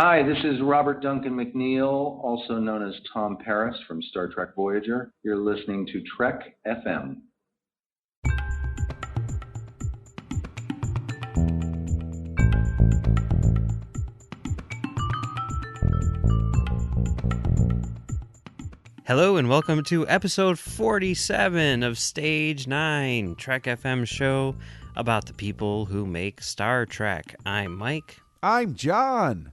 Hi, this is Robert Duncan McNeil, also known as Tom Paris from Star Trek Voyager. You're listening to Trek FM. Hello and welcome to episode 47 of Stage 9, Trek FM show about the people who make Star Trek. I'm Mike. I'm John.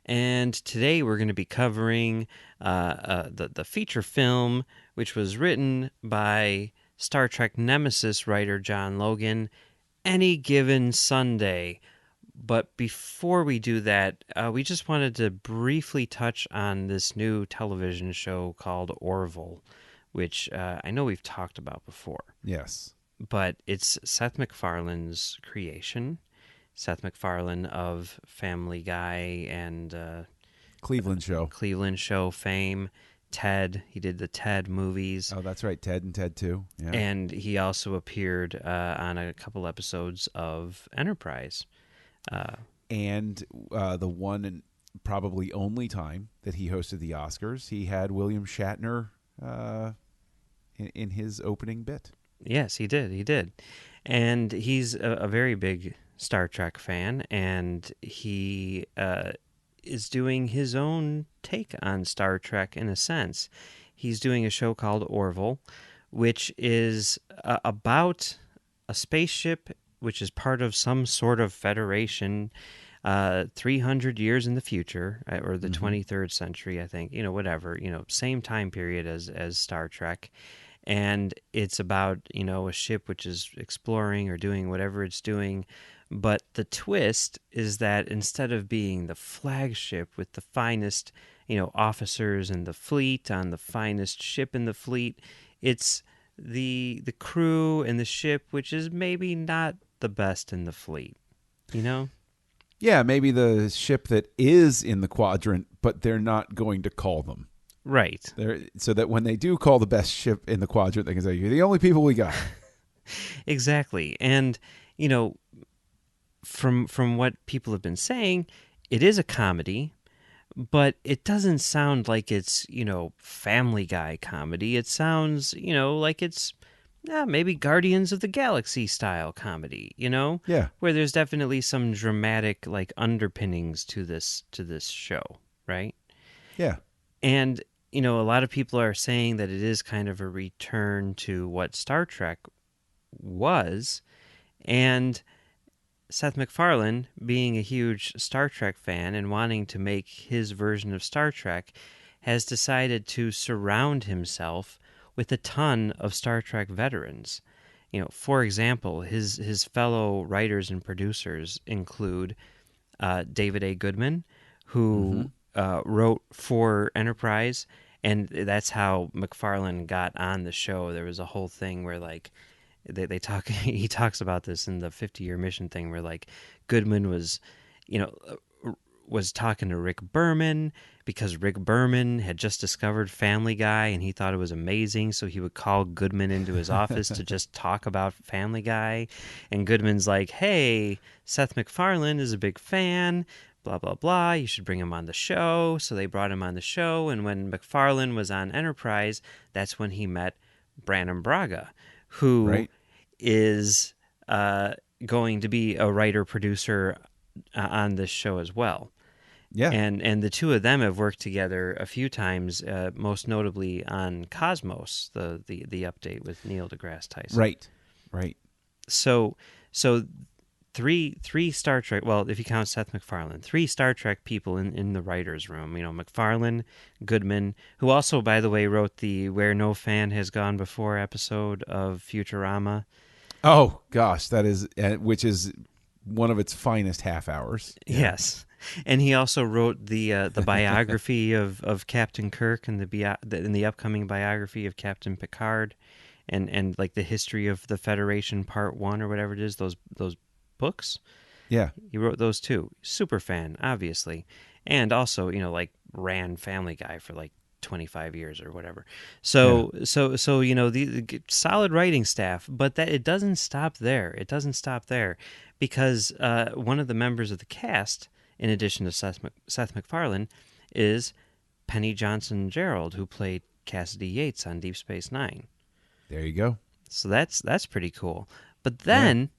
And today we're going to be covering the feature film, which was written by Star Trek Nemesis writer John Logan, Any Given Sunday. But before we do that, we just wanted to briefly touch on this new television show called Orville, which I know we've talked about before. Yes. But it's Seth MacFarlane's creation. Seth MacFarlane of Family Guy and Cleveland Show fame. Ted. He did the Ted movies. Oh, that's right. Ted and Ted 2. Yeah. And he also appeared on a couple episodes of Enterprise. And the one and probably only time that he hosted the Oscars, he had William Shatner in his opening bit. Yes, he did. And he's a very big Star Trek fan, and he is doing his own take on Star Trek in a sense. He's doing a show called Orville, which is about a spaceship which is part of some sort of federation 300 years in the future, or the 23rd century, I think, whatever, same time period as Star Trek. And it's about, a ship which is exploring or doing whatever it's doing. But the twist is that instead of being the flagship with the finest, officers in the fleet on the finest ship in the fleet, it's the crew and the ship which is maybe not the best in the fleet, Yeah, maybe the ship that is in the quadrant, but they're not going to call them. Right. So that when they do call the best ship in the quadrant, they can say, you're the only people we got. Exactly. And, from what people have been saying, it is a comedy, but it doesn't sound like it's, Family Guy comedy. It sounds, like it's maybe Guardians of the Galaxy style comedy, Yeah. where there's definitely some dramatic underpinnings to this show, right? Yeah. And a lot of people are saying that it is kind of a return to what Star Trek was, and Seth MacFarlane, being a huge Star Trek fan and wanting to make his version of Star Trek, has decided to surround himself with a ton of Star Trek veterans. For example, his fellow writers and producers include David A. Goodman, who wrote for Enterprise, and that's how MacFarlane got on the show. There was a whole thing where they talk. He talks about this in the 50-year mission thing, where Goodman was talking to Rick Berman because Rick Berman had just discovered Family Guy and he thought it was amazing, so he would call Goodman into his office to just talk about Family Guy. And Goodman's like, hey, Seth MacFarlane is a big fan, blah, blah, blah, you should bring him on the show. So they brought him on the show, and when MacFarlane was on Enterprise, that's when he met Brannon Braga, who is going to be a writer-producer on this show as well. Yeah. And the two of them have worked together a few times, most notably on Cosmos, the update with Neil deGrasse Tyson. Right. So three Star Trek, well, if you count Seth MacFarlane, 3 Star Trek people in the writer's room. MacFarlane, Goodman, who also, by the way, wrote the Where No Fan Has Gone Before episode of Futurama. Oh, gosh, that is, which is one of its finest half hours. Yeah. Yes. And he also wrote the biography of Captain Kirk and the upcoming biography of Captain Picard, and the history of the Federation Part 1 or whatever it is, those books. Yeah. He wrote those too. Super fan, obviously. And also, ran Family Guy for 25 years or whatever. So the solid writing staff, but that it doesn't stop there. It doesn't stop there because one of the members of the cast in addition to Seth MacFarlane, is Penny Johnson-Gerald, who played Cassidy Yates on Deep Space Nine. There you go. So that's pretty cool. But then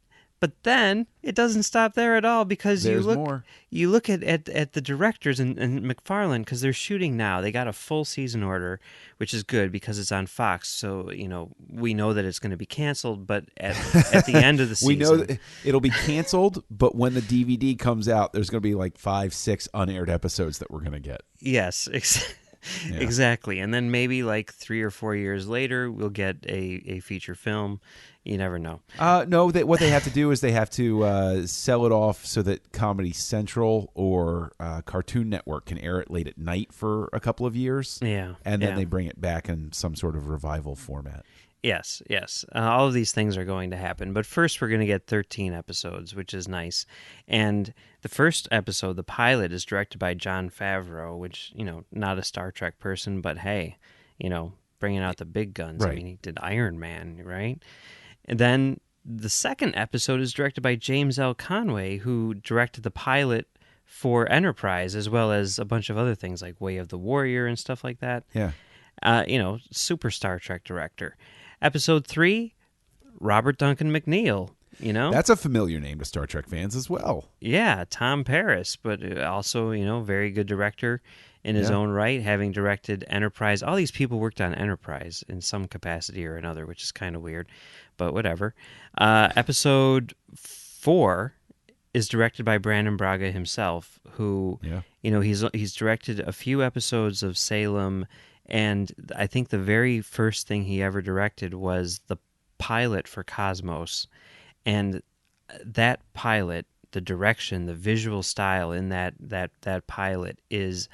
it doesn't stop there at all, because There's more. you look at the directors and McFarlane, because they're shooting now. They got a full season order, which is good because it's on Fox. So we know that it's going to be canceled, but at the end of the season, We know that it'll be canceled, but when the DVD comes out, there's going to be like 5-6 unaired episodes that we're going to get. Yes, exactly. And then maybe like 3 or 4 years later, we'll get a feature film. You never know. No, what they have to do is they have to sell it off so that Comedy Central or Cartoon Network can air it late at night for a couple of years. Yeah. And then they bring it back in some sort of revival format. Yes. All of these things are going to happen. But first, we're going to get 13 episodes, which is nice. And the first episode, the pilot, is directed by Jon Favreau, which, not a Star Trek person, but hey, bringing out the big guns. Right. I mean, he did Iron Man, right? And then the second episode is directed by James L. Conway, who directed the pilot for Enterprise, as well as a bunch of other things like Way of the Warrior and stuff like that. Yeah. Super Star Trek director. Episode 3, Robert Duncan McNeil. That's a familiar name to Star Trek fans as well. Yeah, Tom Paris, but also, very good director in his own right, having directed Enterprise. All these people worked on Enterprise in some capacity or another, which is kind of weird, but whatever. Episode 4 is directed by Brandon Braga himself, who, he's directed a few episodes of Salem, and I think the very first thing he ever directed was the pilot for Cosmos. And that pilot, the direction, the visual style in that pilot is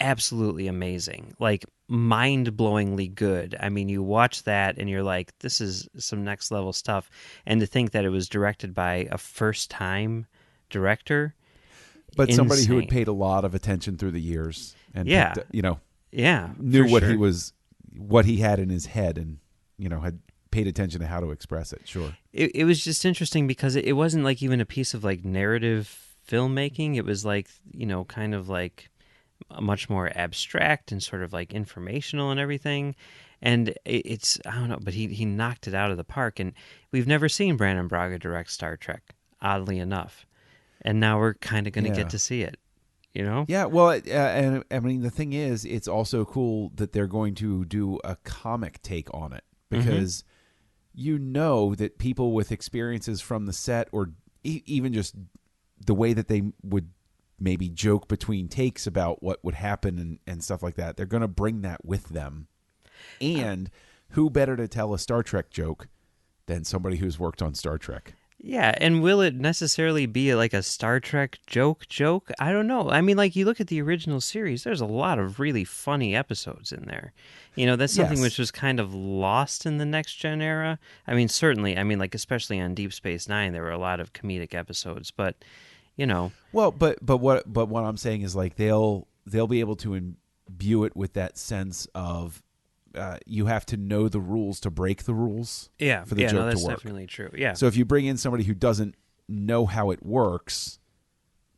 absolutely amazing. Like, mind-blowingly good. I mean, you watch that and you're like, this is some next level stuff. And to think that it was directed by a first-time director, but somebody who insane. had paid a lot of attention through the years and knew what he had in his head, and had paid attention to how to express it. Sure. It was just interesting because it wasn't like even a piece of like narrative filmmaking. It was like, kind of like much more abstract and sort of like informational and everything. And it's, I don't know, but he knocked it out of the park. And we've never seen Brandon Braga direct Star Trek, oddly enough. And now we're kind of going to get to see it, Yeah, well, and I mean, the thing is, it's also cool that they're going to do a comic take on it, because that people with experiences from the set, or even just the way that they would maybe joke between takes about what would happen and stuff like that, they're going to bring that with them. And who better to tell a Star Trek joke than somebody who's worked on Star Trek? Yeah, and will it necessarily be like a Star Trek joke? I don't know. I mean, like, you look at the original series, there's a lot of really funny episodes in there. That's something which was kind of lost in the Next Gen era. I mean, certainly, like, especially on Deep Space Nine, there were a lot of comedic episodes, but, Well, but what I'm saying is, like, they'll be able to imbue it with that sense of you have to know the rules to break the rules. Yeah, for the joke that's to work. definitely true. Yeah. So if you bring in somebody who doesn't know how it works,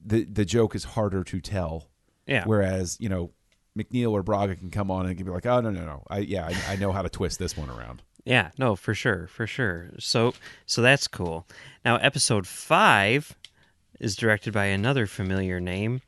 the joke is harder to tell. Yeah. Whereas McNeil or Braga can come on and can be like, oh no, I know how to twist this one around. Yeah, no, for sure. So that's cool. Now, episode 5 is directed by another familiar name,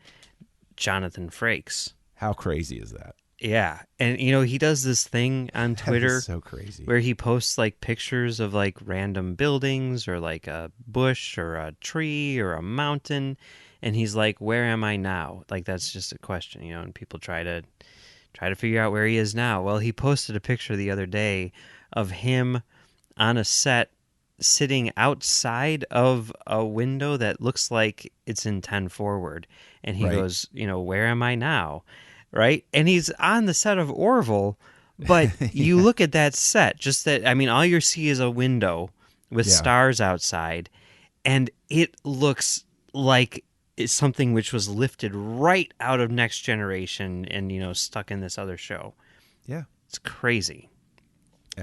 Jonathan Frakes. How crazy is that? Yeah, and he does this thing on Twitter. That is so crazy. Where he posts like pictures of like random buildings or like a bush or a tree or a mountain, and he's like, "Where am I now?" Like, that's just a question, and people try to figure out where he is now. Well, he posted a picture the other day of him on a set sitting outside of a window that looks like it's in 10 forward, and he goes, "Where am I now?" Right? And he's on the set of Orville, but you look at that set, just that, all you see is a window with stars outside, and it looks like it's something which was lifted right out of Next Generation and, stuck in this other show. Yeah. It's crazy.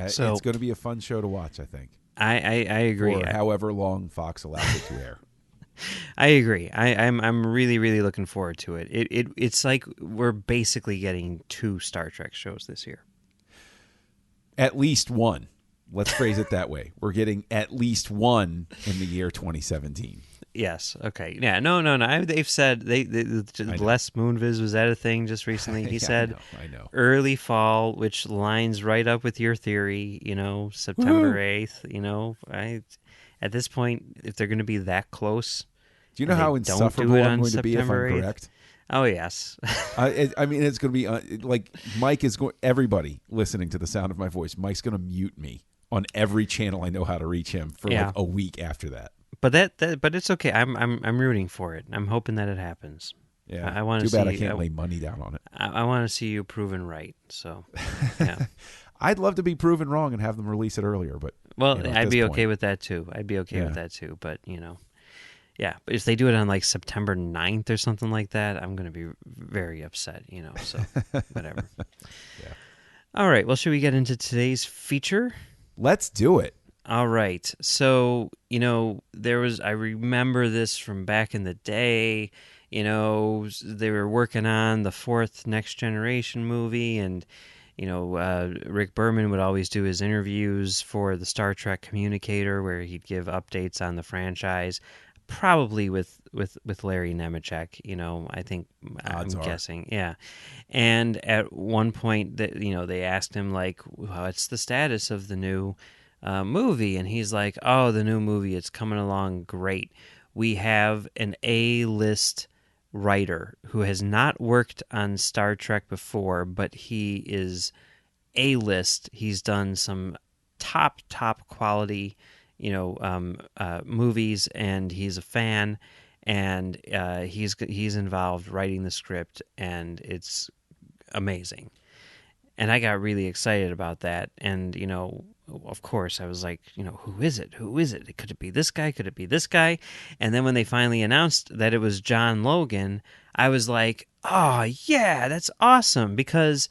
So, it's going to be a fun show to watch, I think. I agree. For however long Fox allows it to air. I agree. I'm really really looking forward to it. It's like we're basically getting 2 Star Trek shows this year. At least one. Let's phrase it that way. We're getting at least one in the year 2017. Yes. Okay. Yeah. No. They've said Les Moonves, was that a thing just recently? He said I know. early fall, which lines right up with your theory. September Woohoo! 8th. At this point, if they're going to be that close, Do you know and how they don't do insufferable it I'm on going to be if I'm September 8th? correct? Oh yes. I mean, it's going to be like Mike is going. Everybody listening to the sound of my voice, Mike's going to mute me on every channel I know how to reach him for Yeah. like a week after that. But but it's okay. I'm rooting for it. I'm hoping that it happens. Yeah, I want to too bad see. I can't lay money down on it. I want to see you proven right. So, yeah. I'd love to be proven wrong and have them release it earlier, but Well, at I'd this be point- okay with that too. I'd be okay with that too. But yeah. But if they do it on like September 9th or something like that, I'm going to be very upset. So whatever. Yeah. All right. Well, should we get into today's feature? Let's do it. All right. So, I remember this from back in the day. They were working on the 4th Next Generation movie, and, Rick Berman would always do his interviews for the Star Trek Communicator, where he'd give updates on the franchise, probably with Larry Nemeczek, I think, Odds I'm are. guessing. Yeah. And at one point, they asked him, like, what's the status of the new movie, and he's like, oh, the new movie, it's coming along great. We have an A-list writer who has not worked on Star Trek before, but he is A-list. He's done some top quality movies, and he's a fan, and he's involved writing the script, and it's amazing. And I got really excited about that. And, of course, I was like, who is it? Who is it? Could it be this guy? Could it be this guy? And then when they finally announced that it was John Logan, I was like, oh, yeah, that's awesome. Because,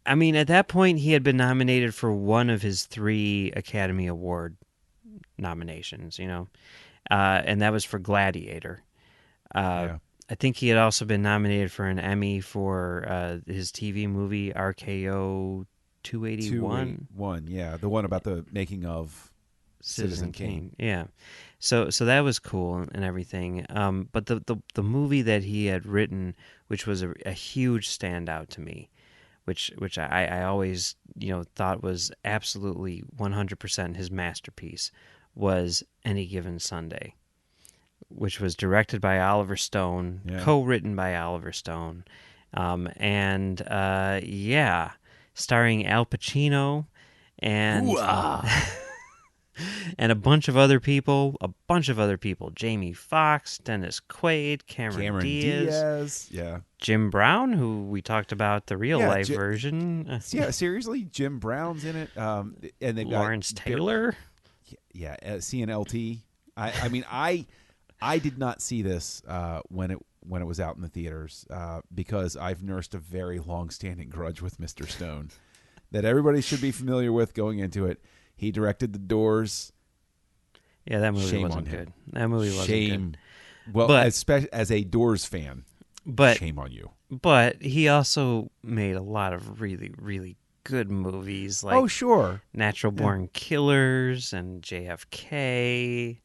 I mean, at that point, he had been nominated for one of his 3 Academy Award nominations, and that was for Gladiator. Yeah. I think he had also been nominated for an Emmy for his TV movie RKO 281. 281, yeah, the one about the making of Citizen Kane. Yeah, so that was cool and everything. But the movie that he had written, which was a huge standout to me, which I always thought was absolutely 100% his masterpiece, was Any Given Sunday, which was directed by Oliver Stone, co-written by Oliver Stone, and starring Al Pacino and and a bunch of other people. Jamie Foxx, Dennis Quaid, Cameron Diaz, yeah, Jim Brown, who we talked about the real life version. Yeah, seriously, Jim Brown's in it, and they've Lawrence got Taylor. Yeah, CNLT. I mean, I did not see this when it was out in the theaters because I've nursed a very long-standing grudge with Mr. Stone that everybody should be familiar with going into it. He directed The Doors. Yeah, that movie Shame wasn't on him. good. That movie wasn't Shame. good. Well, But- as a Doors fan, But shame on you. but he also made a lot of really really good movies like Oh, sure. Natural Born Killers and JFK.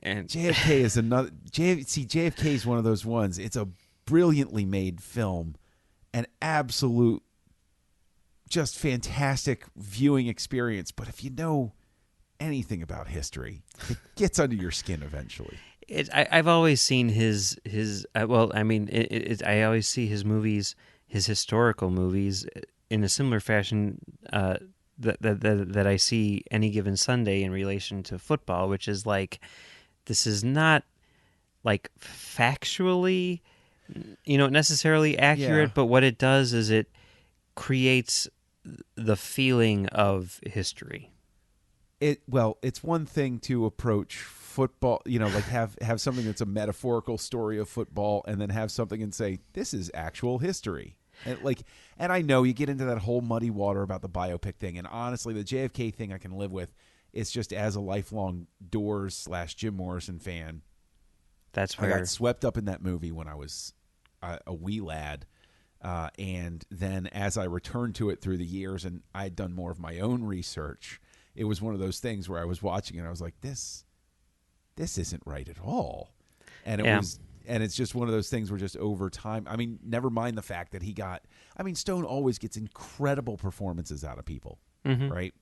And JFK is another. JFK is one of those ones. It's a brilliantly made film, an absolute, just fantastic viewing experience. But if you know anything about history, it gets under your skin eventually. I've always seen his. Well, I mean, I always see his movies, his historical movies, in a similar fashion that I see Any Given Sunday in relation to football, which is like, this is not like factually, necessarily accurate, Yeah. but what it does is it creates the feeling of history. It's one thing to approach football, like have something that's a metaphorical story of football, and then have something and say this is actual history. And I know you get into that whole muddy water about the biopic thing, and honestly, the JFK thing I can live with. It's just as a lifelong Doors / Jim Morrison fan, That's I where got swept up in that movie when I was a wee lad. And then as I returned to it through the years and I had done more of my own research, it was one of those things where I was watching it and I was like, this isn't right at all. And it Yeah. was, and it's just one of those things where just over time, I mean, never mind the fact that Stone always gets incredible performances out of people, right?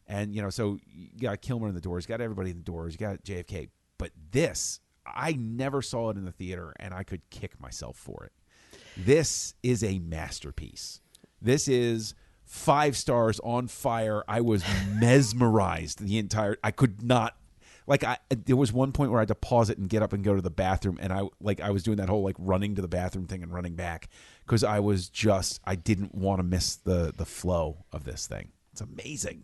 And, so you got Kilmer in the Doors, you got everybody in the Doors, you got JFK. But this, I never saw it in the theater and I could kick myself for it. This is a masterpiece. This is 5 stars, on fire. I was mesmerized I could not, there was one point where I had to pause it and get up and go to the bathroom. And I was doing that whole running to the bathroom thing and running back because I didn't want to miss the flow of this thing. It's amazing.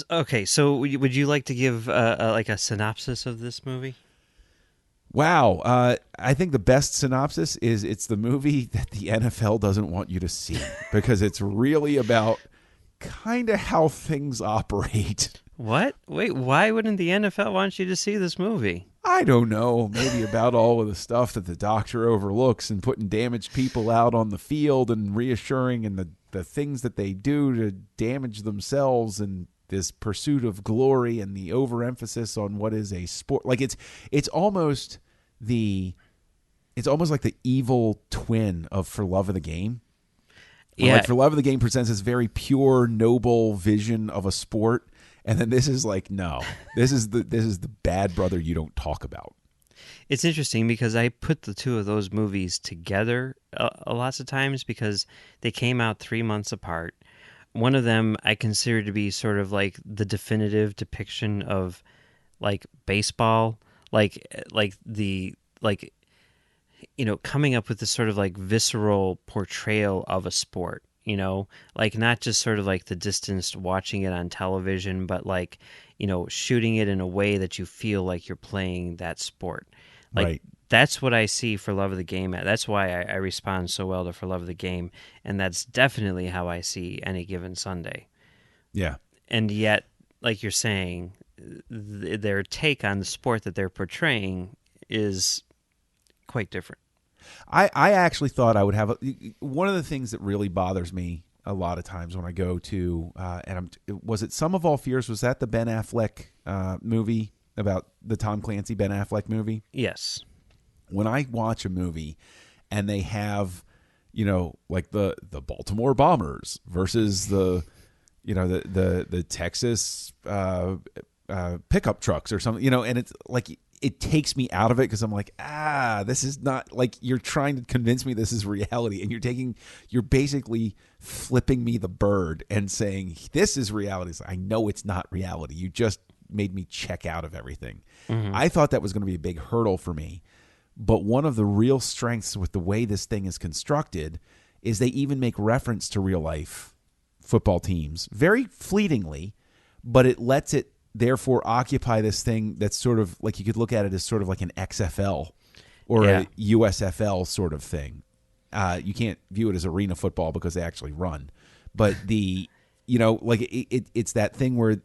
Okay, so would you like to give a synopsis of this movie? Wow. I think the best synopsis is it's the movie that the NFL doesn't want you to see because it's really about kind of how things operate. What? Wait, why wouldn't the NFL want you to see this movie? I don't know. Maybe about all of the stuff that the doctor overlooks and putting damaged people out on the field and reassuring and the things that they do to damage themselves and this pursuit of glory and the overemphasis on what is a sport. It's almost like the evil twin of For Love of the Game. Yeah. For Love of the Game presents this very pure, noble vision of a sport. And then this is no, this is the bad brother you don't talk about. It's interesting because I put the two of those movies together lots of times because they came out 3 months apart. One of them I consider to be sort of like the definitive depiction of baseball, coming up with this sort of visceral portrayal of a sport, not just sort of the distanced watching it on television, but shooting it in a way that you feel like you're playing that sport. Right. That's what I see For Love of the Game at. That's why I respond so well to For Love of the Game, and that's definitely how I see Any Given Sunday. Yeah. And yet, like you're saying, their take on the sport that they're portraying is quite different. I actually thought I would have one of the things that really bothers me a lot of times when I go to was it Sum of All Fears? Was that the Ben Affleck movie about the Tom Clancy Ben Affleck movie? Yes. When I watch a movie and they have, the Baltimore Bombers versus the Texas pickup trucks or something, and it's it takes me out of it because I'm this is not you're trying to convince me this is reality, and you're basically flipping me the bird and saying this is reality. I know it's not reality. You just made me check out of everything. Mm-hmm. I thought that was going to be a big hurdle for me. But one of the real strengths with the way this thing is constructed is they even make reference to real life football teams very fleetingly, but it lets it therefore occupy this thing that's sort of you could look at it as sort of like an XFL or a USFL sort of thing. You can't view it as arena football because they actually run, but it's that thing where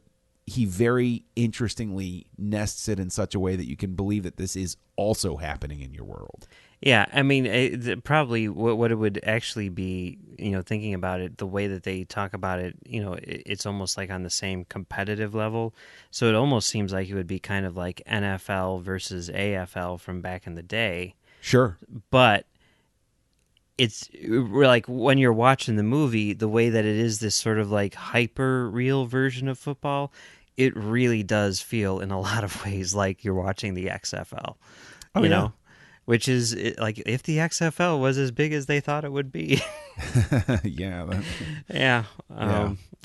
he very interestingly nests it in such a way that you can believe that this is also happening in your world. Yeah, I mean, probably what it would actually be, thinking about it, the way that they talk about it, it's almost on the same competitive level. So it almost seems like it would be kind of like NFL versus AFL from back in the day. Sure. But it's when you're watching the movie, the way that it is this sort of hyper real version of football, it really does feel in a lot of ways like you're watching the XFL, you know, which is if the XFL was as big as they thought it would be. Yeah. Yeah.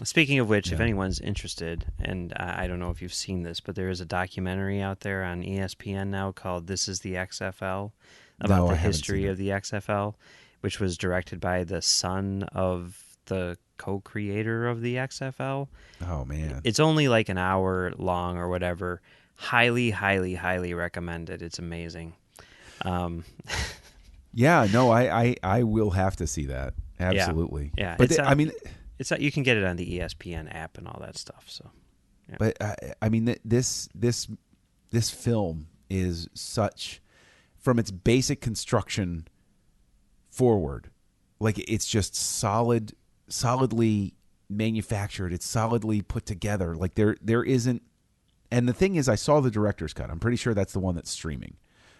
Speaking of which, if anyone's interested, and I don't know if you've seen this, but there is a documentary out there on ESPN now called This is the XFL, about the history of the XFL, which was directed by the son of the co-creator of the XFL. Oh, man. It's only an hour long or whatever. Highly, highly, highly recommended. It's amazing. Yeah, no, I will have to see that. Absolutely. Yeah. But it's you can get it on the ESPN app and all that stuff. So, yeah. But this film is such from its basic construction forward. Like, it's just solidly manufactured. It's solidly put together. Like, there isn't. And the thing is, I saw the director's cut. I'm pretty sure that's the one that's streaming,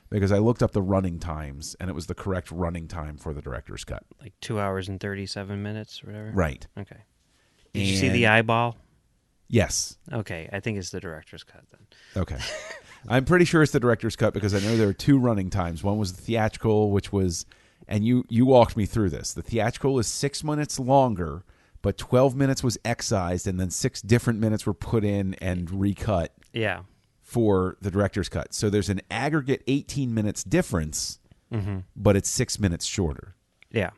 because I looked up the running times, and it was the correct running time for the director's cut. Like 2 hours and 37 minutes or whatever? Right. Okay. Did you see the eyeball? Yes. Okay, I think it's the director's cut then. Okay. I'm pretty sure it's the director's cut, because I know there are 2 running times. One was the theatrical, which was, and you walked me through this. The theatrical is 6 minutes longer, but 12 minutes was excised, and then 6 different minutes were put in and recut. Yeah. For the director's cut. So there's an aggregate 18 minutes difference, but it's 6 minutes shorter. Yeah.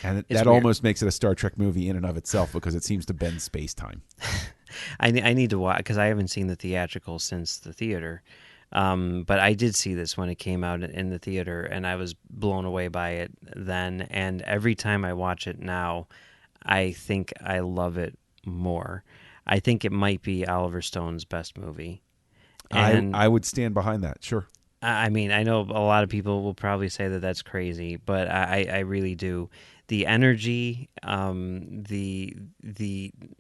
And that weird. almost makes it a Star Trek movie in and of itself, because it seems to bend space-time. I need to watch, because I haven't seen the theatrical since the theater. But I did see this when it came out in the theater, and I was blown away by it then. And every time I watch it now, I think I love it more. I think it might be Oliver Stone's best movie. And I would stand behind that, sure. I mean, I know a lot of people will probably say that that's crazy, but I really do. The energy, the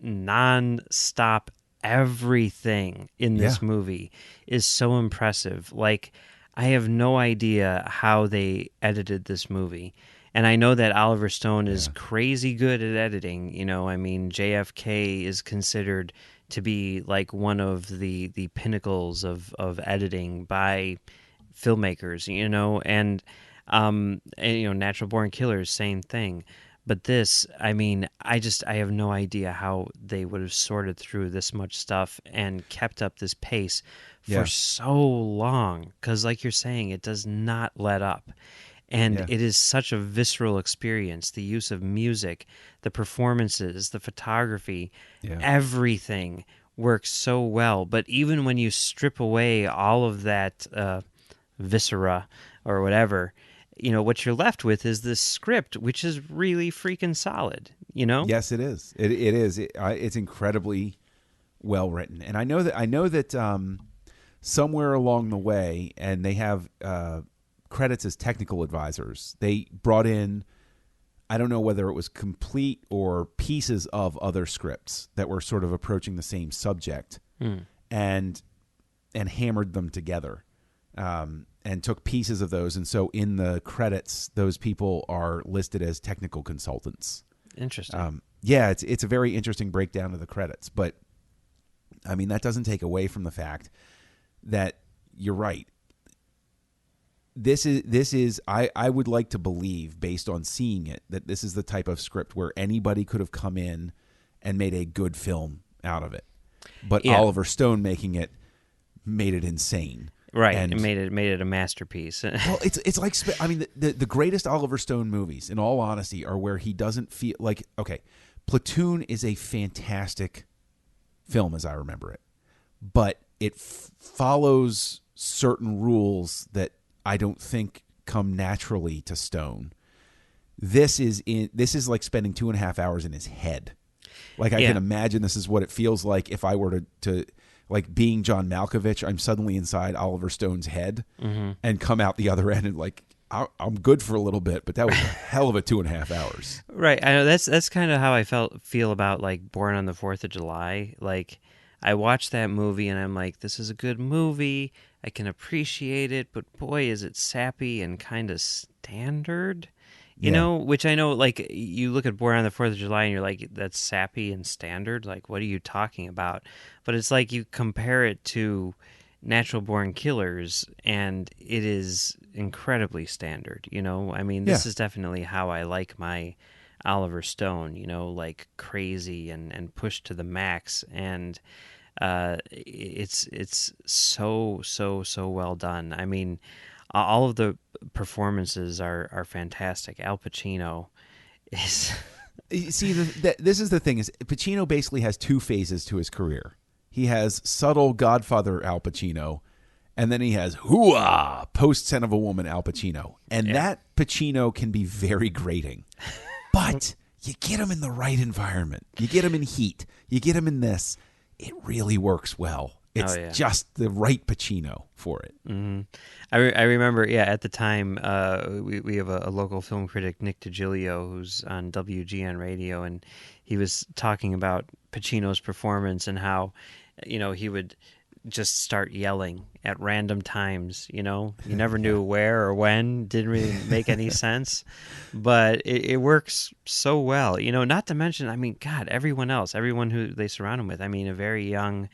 non-stop everything in this movie is so impressive. Like, I have no idea how they edited this movie. And I know that Oliver Stone is crazy good at editing. You know, I mean, JFK is considered to be like one of the pinnacles of editing by filmmakers, you know, and you know, Natural Born Killers, same thing. But this, I mean, I have no idea how they would have sorted through this much stuff and kept up this pace for so long. Because like you're saying, it does not let up. And it is such a visceral experience. The use of music, the performances, the photography, everything works so well. But even when you strip away all of that viscera or whatever, you know, what you're left with is this script, which is really freaking solid, you know? Yes, it is. It is. It's incredibly well written. And I know that somewhere along the way, and they have credits as technical advisors, they brought in, I don't know whether it was complete or pieces of other scripts that were sort of approaching the same subject, and hammered them together, and took pieces of those. And so in the credits, those people are listed as technical consultants. Interesting. It's a very interesting breakdown of the credits. But, I mean, that doesn't take away from the fact that you're right. This is I would like to believe, based on seeing it, that this is the type of script where anybody could have come in and made a good film out of it. But Oliver Stone making it made it insane. Right, and it made it a masterpiece. Well, it's like, I mean, the greatest Oliver Stone movies, in all honesty, are where he doesn't feel like, okay, Platoon is a fantastic film as I remember it, but it follows certain rules that I don't think come naturally to Stone. This is like spending 2.5 hours in his head. Like, I can imagine this is what it feels like if I were to like, being John Malkovich, I'm suddenly inside Oliver Stone's head and come out the other end and, like, I'm good for a little bit, but that was a hell of a 2.5 hours. Right. I know that's kind of how I feel about, like, Born on the 4th of July. Like, I watched that movie and I'm like, this is a good movie. I can appreciate it, but boy, is it sappy and kind of standard. You know, which I know, like, you look at Born on the 4th of July and you're like, that's sappy and standard? Like, what are you talking about? But it's like you compare it to Natural Born Killers and it is incredibly standard, you know? I mean, this is definitely how I like my Oliver Stone, you know, like crazy and pushed to the max. And it's so well done. I mean, all of the performances are fantastic. Al Pacino is... See, this is the thing, is Pacino basically has 2 phases to his career. He has subtle Godfather Al Pacino, and then he has hoo-ah, post-Scent of a Woman Al Pacino. And that Pacino can be very grating. But you get him in the right environment. You get him in Heat. You get him in this. It really works well. It's yeah. just the right Pacino for it. Hmm. I remember, yeah, at the time, we have a local film critic, Nick DiGilio, who's on WGN Radio, and he was talking about Pacino's performance and how, he would just start yelling at random times. You never knew where or when. Didn't really make any sense, but it works so well. Not to mention, I mean, God, everyone who they surround him with. I mean, a very young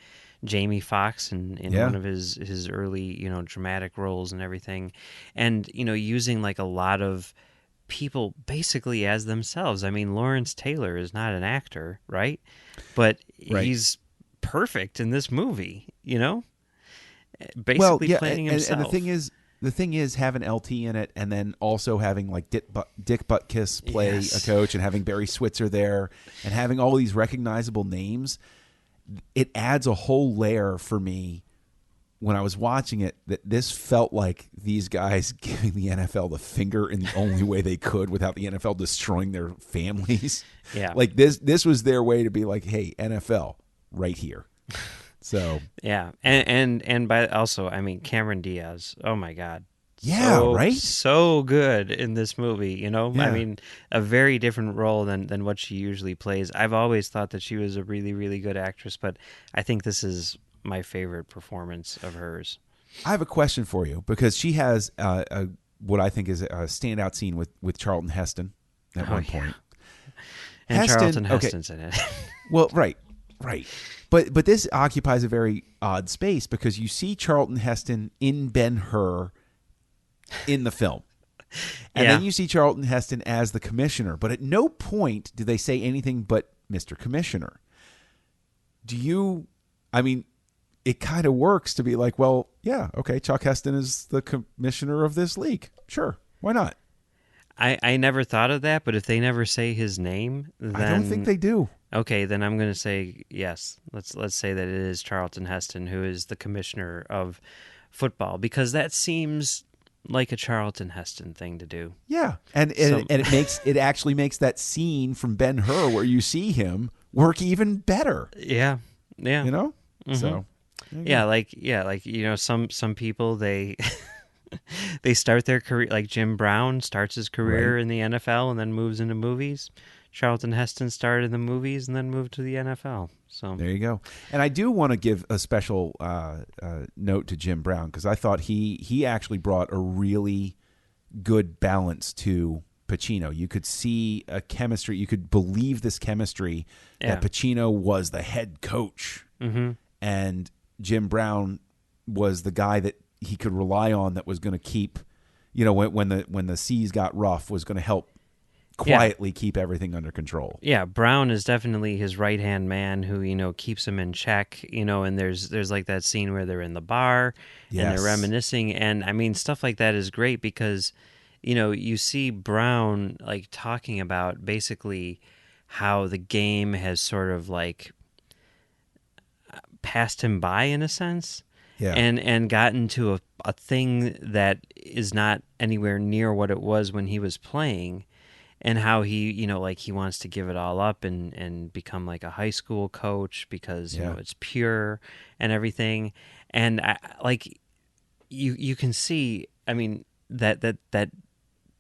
Jamie Foxx in Yeah. one of his early, dramatic roles and everything, and using like a lot of people basically as themselves. I mean, Lawrence Taylor is not an actor, right? But Right. he's perfect in this movie, basically Well, yeah, playing and himself. the thing is having LT in it, and then also having like Dick Butkus play Yes. a coach, and having Barry Switzer there, and having all these recognizable names. It adds a whole layer for me when I was watching it, that this felt like these guys giving the NFL the finger in the only way they could without the NFL destroying their families. Yeah. Like this was their way to be like, hey, NFL, right here. So Yeah, and by also, I mean, Cameron Diaz. Oh my God. yeah, right? So good in this movie, Yeah. I mean, a very different role than what she usually plays. I've always thought that she was a really, really good actress, but I think this is my favorite performance of hers. I have a question for you, because she has what I think is a standout scene with Charlton Heston at one point. And Heston- Charlton okay. Heston's in it. Well, right. But this occupies a very odd space, because you see Charlton Heston in Ben-Hur in the film. And Yeah. then you see Charlton Heston as the commissioner. But at no point do they say anything but Mr. Commissioner. I mean, it kind of works to be like, well, yeah, okay, Chuck Heston is the commissioner of this league. Sure, why not? I never thought of that, but if they never say his name, then I don't think they do. Okay, then I'm going to say yes. Let's say that it is Charlton Heston who is the commissioner of football, because that seems like a Charlton Heston thing to do. Yeah, and it actually makes that scene from Ben-Hur where you see him work even better. Yeah. You know, Mhm. so some people they they start their career, like Jim Brown starts his career Right. in the NFL and then moves into movies. Charlton Heston started in the movies and then moved to the NFL. So there you go. And I do want to give a special note to Jim Brown, because I thought he actually brought a really good balance to Pacino. You could see a chemistry. You could believe this chemistry Yeah. that Pacino was the head coach, and Jim Brown was the guy that he could rely on, that was going to keep, when the seas got rough, was going to help quietly keep everything under control. Yeah, Brown is definitely his right-hand man who, keeps him in check, and there's like that scene where they're in the bar and Yes. they're reminiscing, and I mean, stuff like that is great because, you see Brown like talking about basically how the game has sort of like passed him by in a sense. Yeah. And gotten to a thing that is not anywhere near what it was when he was playing, and how he, he wants to give it all up and become like a high school coach because, it's pure and everything. And you can see, I mean, that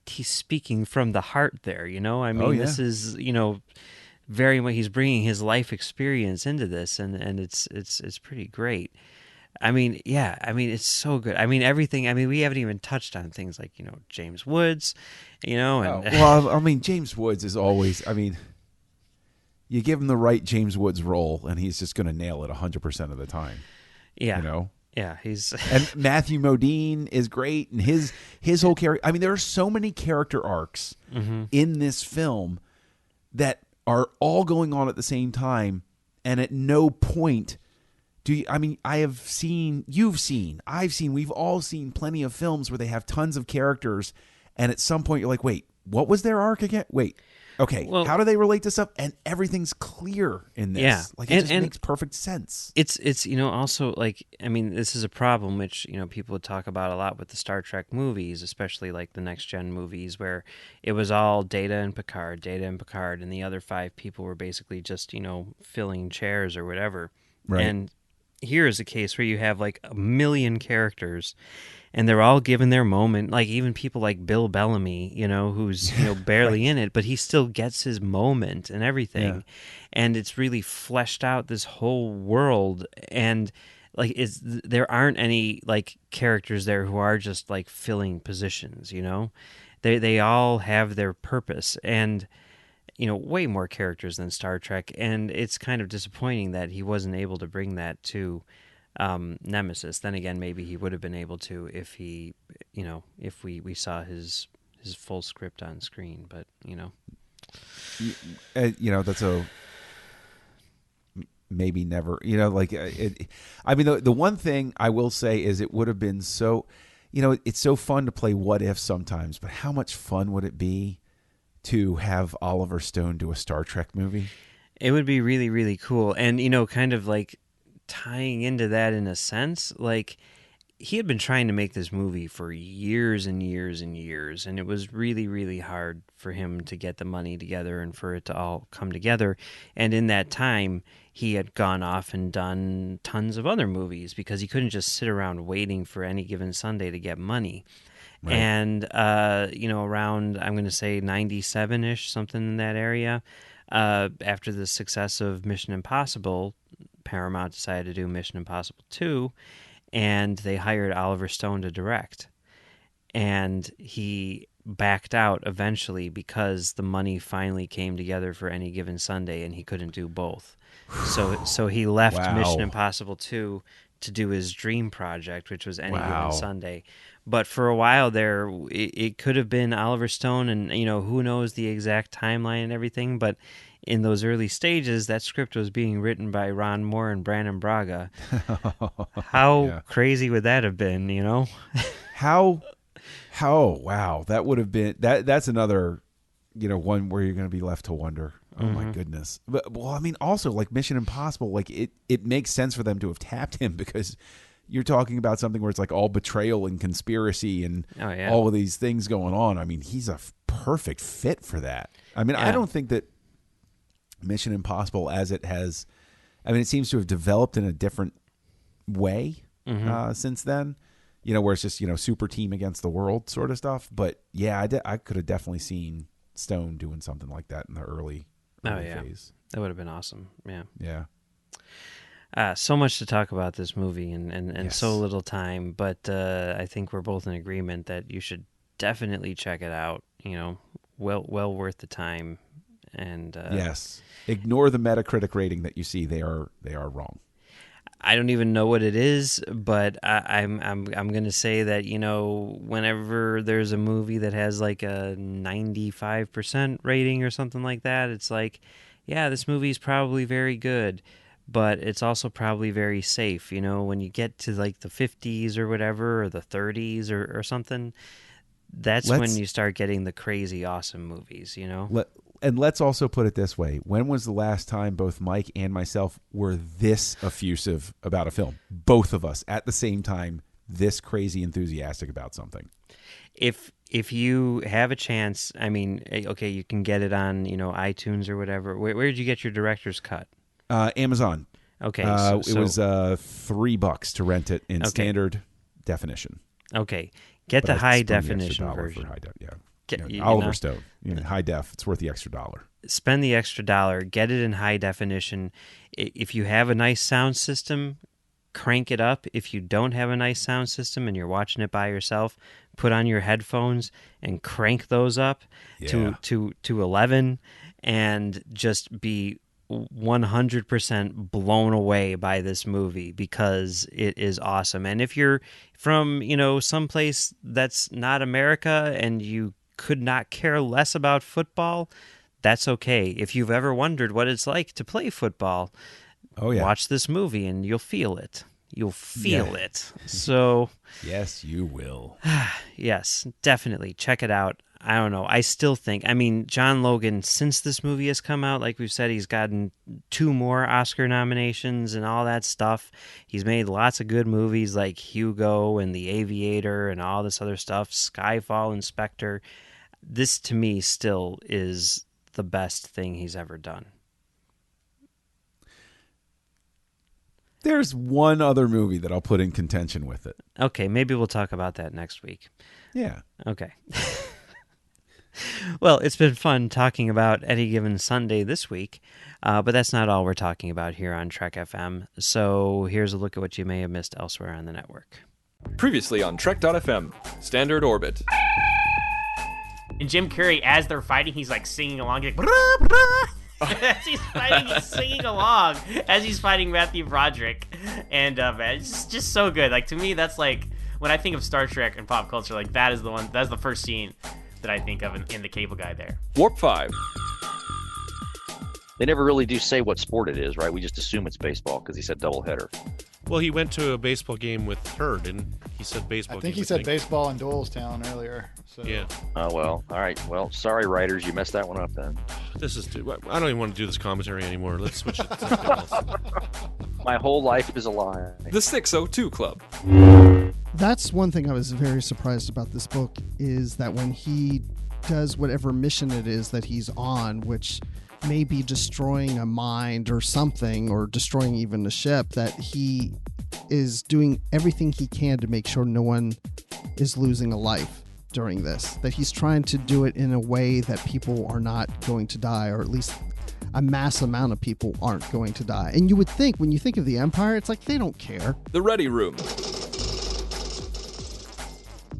he's speaking from the heart there, I mean, this is, very much, he's bringing his life experience into this, and it's pretty great. I mean, yeah, I mean, it's so good. I mean, everything, I mean, we haven't even touched on things like, James Woods, and Well, I mean, James Woods is always, I mean, you give him the right James Woods role and he's just going to nail it 100% of the time. yeah, yeah, he's And Matthew Modine is great, and his whole character. I mean, there are so many character arcs in this film that are all going on at the same time, and at no point I've seen, we've all seen plenty of films where they have tons of characters, and at some point you're like, wait, what was their arc again? Wait, okay, Well, how do they relate to stuff? And everything's clear in this. Yeah. Like, it just makes perfect sense. it's also like, I mean, this is a problem which people would talk about a lot with the Star Trek movies, especially like the next gen movies, where it was all Data and Picard, and the other 5 people were basically just filling chairs or whatever. Right. And here is a case where you have like a million characters and they're all given their moment, like even people like Bill Bellamy, who's barely Right. in it, but he still gets his moment and everything. And it's really fleshed out this whole world, and like there aren't any like characters there who are just like filling positions, they all have their purpose, and way more characters than Star Trek, and it's kind of disappointing that he wasn't able to bring that to Nemesis. Then again, maybe he would have been able to if if we saw his full script on screen. But That's a maybe never. I mean, the one thing I will say is it would have been so. It's so fun to play what if sometimes, but how much fun would it be to have Oliver Stone do a Star Trek movie? It would be really, really cool. And, kind of like tying into that in a sense, like he had been trying to make this movie for years and years and years, and it was really, really hard for him to get the money together and for it to all come together. And in that time, he had gone off and done tons of other movies because he couldn't just sit around waiting for Any Given Sunday to get money. Right. And, around, I'm going to say 97-ish, something in that area, after the success of Mission Impossible, Paramount decided to do Mission Impossible 2, and they hired Oliver Stone to direct. And he backed out eventually because the money finally came together for Any Given Sunday, and he couldn't do both. So he left Wow. Mission Impossible 2 to do his dream project, which was Any Wow. Given Sunday. But for a while there, it could have been Oliver Stone, and who knows the exact timeline and everything. But in those early stages, that script was being written by Ron Moore and Brannon Braga. How crazy would that have been? How wow, that would have been that's another one where you're going to be left to wonder. Oh my goodness. But, well, I mean, also like Mission Impossible, like it makes sense for them to have tapped him because you're talking about something where it's like all betrayal and conspiracy and all of these things going on. I mean, he's a perfect fit for that. I mean, I don't think that Mission Impossible as it has, I mean, it seems to have developed in a different way since then, where it's just, super team against the world sort of stuff. But yeah, I could have definitely seen Stone doing something like that in the early phase. That would have been awesome. Yeah. Yeah. So much to talk about this movie and Yes. so little time, but I think we're both in agreement that you should definitely check it out. Well worth the time. And yes, ignore the Metacritic rating that you see. They are wrong. I don't even know what it is, but I'm going to say that whenever there's a movie that has like a 95% rating or something like that, it's like, yeah, this movie's probably very good, but it's also probably very safe. When you get to like the 50s or whatever, or the 30s or something, that's when you start getting the crazy awesome movies. And let's also put it this way. When was the last time both Mike and myself were this effusive about a film? Both of us at the same time, this crazy enthusiastic about something. If you have a chance, I mean, okay, you can get it on, iTunes or whatever. Where did you get your director's cut? Amazon. Okay. It was $3 to rent it in standard definition. Okay. Get But the I high spent the extra definition dollar version. For high def, yeah. Get, Oliver Stone, high def. It's worth the extra $1. Spend the extra $1. Get it in high definition. If you have a nice sound system, crank it up. If you don't have a nice sound system and you're watching it by yourself, put on your headphones and crank those up to 11, and just be 100% blown away by this movie because it is awesome. And if you're from, someplace that's not America and you could not care less about football, that's okay. If you've ever wondered what it's like to play football, watch this movie and you'll feel it. You'll feel it. So yes, you will. Yes, definitely check it out. I don't know. I still think, John Logan, since this movie has come out, like we've said, he's gotten 2 more Oscar nominations and all that stuff. He's made lots of good movies like Hugo and The Aviator and all this other stuff, Skyfall and Spectre. This, to me, still is the best thing he's ever done. There's one other movie that I'll put in contention with it. Okay, maybe we'll talk about that next week. Yeah. Okay. Well, it's been fun talking about Any Given Sunday this week, but that's not all we're talking about here on Trek FM. So here's a look at what you may have missed elsewhere on the network. Previously on Trek.fm, Standard Orbit. And Jim Carrey, as they're fighting, he's like singing along. He's like, brah, brah. As he's fighting, he's singing along as he's fighting Matthew Broderick. And man, it's just so good. Like, to me, that's like, when I think of Star Trek and pop culture, like, that is the one, that's the first scene that I think of in The Cable Guy there. Warp 5. They never really do say what sport it is, right? We just assume it's baseball because he said doubleheader. Well, he went to a baseball game with her, and he said baseball. I think he said baseball in Doylestown earlier. So. Yeah. Oh, well. All right. Well, sorry, writers. You messed that one up then. This is I don't even want to do this commentary anymore. Let's switch it to something else. My whole life is a lie. The 602 Club. That's one thing I was very surprised about this book, is that when he does whatever mission it is that he's on, which may be destroying a mind or something, or destroying even a ship, that he is doing everything he can to make sure no one is losing a life during this. That he's trying to do it in a way that people are not going to die, or at least a mass amount of people aren't going to die. And you would think, when you think of the Empire, it's like they don't care. The Ready Room.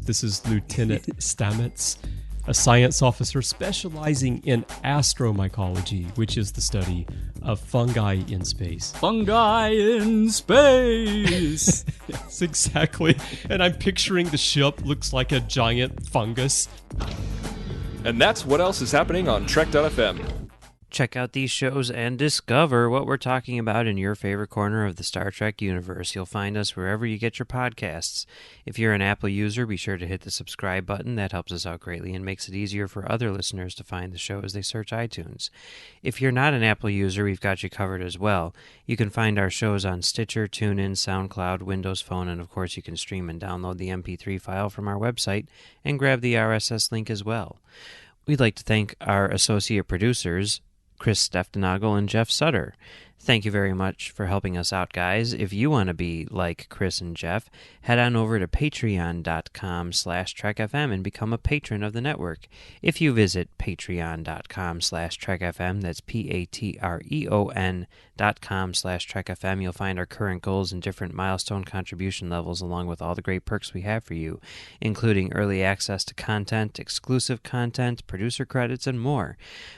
This is Lieutenant Stamets, a science officer specializing in astromycology, which is the study of fungi in space. Fungi in space! Yes, exactly. And I'm picturing the ship looks like a giant fungus. And that's what else is happening on Trek.fm. Check out these shows and discover what we're talking about in your favorite corner of the Star Trek universe. You'll find us wherever you get your podcasts. If you're an Apple user, be sure to hit the subscribe button. That helps us out greatly and makes it easier for other listeners to find the show as they search iTunes. If you're not an Apple user, we've got you covered as well. You can find our shows on Stitcher, TuneIn, SoundCloud, Windows Phone, and of course you can stream and download the MP3 file from our website and grab the RSS link as well. We'd like to thank our associate producers, Chris Steftenagel and Jeff Sutter. Thank you very much for helping us out, guys. If you want to be like Chris and Jeff, head on over to patreon.com/trekfm and become a patron of the network. If you visit patreon.com/trekfm, that's patreon.com/trekfm, you'll find our current goals and different milestone contribution levels, along with all the great perks we have for you, including early access to content, exclusive content, producer credits, and more.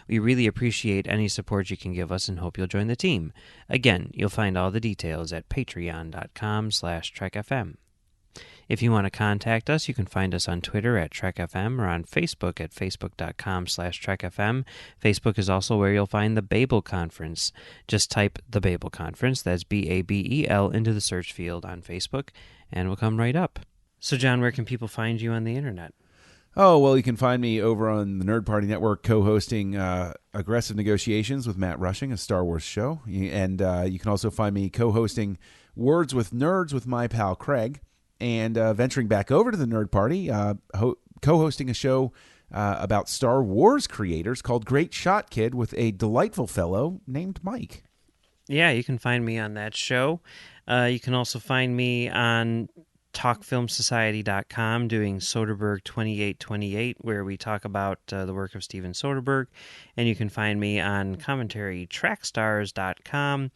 We really appreciate any support you can give us and hope you'll join the team. Again, you'll find all the details at patreon.com/trekfm. If you want to contact us, you can find us on Twitter at TrekFM or on Facebook at facebook.com/TrekFM. Facebook is also where you'll find the Babel Conference. Just type the Babel Conference, that's Babel, into the search field on Facebook, and we'll come right up. So, John, where can people find you on the internet? Oh, well, you can find me over on the Nerd Party Network co-hosting Aggressive Negotiations with Matt Rushing, a Star Wars show. And you can also find me co-hosting Words with Nerds with my pal Craig. And venturing back over to the Nerd Party, co-hosting a show about Star Wars creators called Great Shot Kid with a delightful fellow named Mike. Yeah, you can find me on that show. You can also find me on TalkFilmSociety.com doing Soderbergh 2828, where we talk about the work of Steven Soderbergh. And you can find me on CommentaryTrackstars.com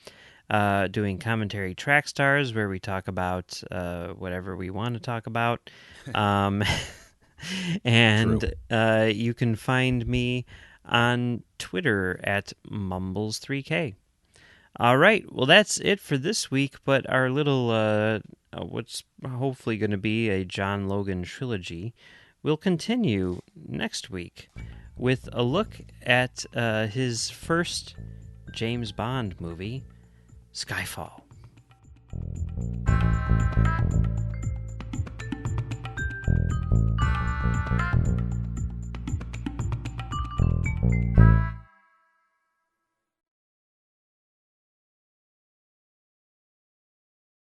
doing Commentary Track Stars, where we talk about whatever we want to talk about. And you can find me on Twitter at Mumbles3K. All right, well, that's it for this week, but our little, what's hopefully going to be a John Logan trilogy will continue next week with a look at his first James Bond movie, Skyfall.